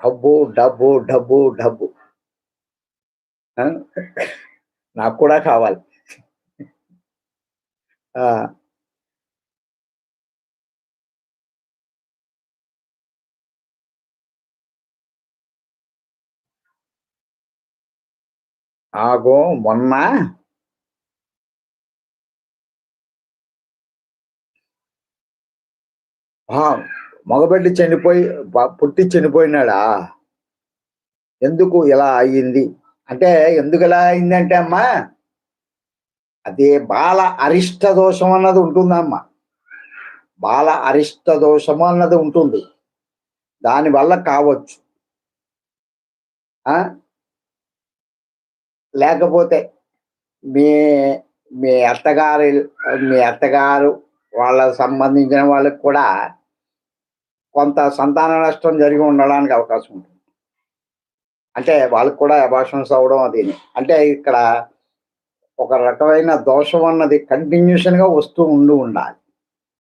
డబ్బు, డబ్బు, డబ్బు, డబ్బు. ఆ! నాకు కూడా కావాలి. ఆ! ఆగో మొన్న ఆ! మగబిడ్డ చనిపోయి పుట్టి చనిపోయినాడా? ఎందుకు ఇలా అయింది? అంటే ఎందుకిలా అయిందంటే అమ్మా, అది బాల అరిష్ట దోషం అన్నది ఉంటుందమ్మా. బాల అరిష్ట దోషము అన్నది ఉంటుంది. దానివల్ల కావచ్చు. ఆ! లేకపోతే మీ మీ అత్తగారి మీ అత్తగారు వాళ్ళకి సంబంధించిన వాళ్ళకి కూడా కొంత సంతాన నష్టం జరిగి ఉండడానికి అవకాశం ఉంటుంది. అంటే వాళ్ళకి కూడా అబార్షన్స్ అవ్వడం అదీను. అంటే ఇక్కడ ఒక రకమైన దోషం అన్నది కంటిన్యూషన్‌గా వస్తూ ఉండాలి.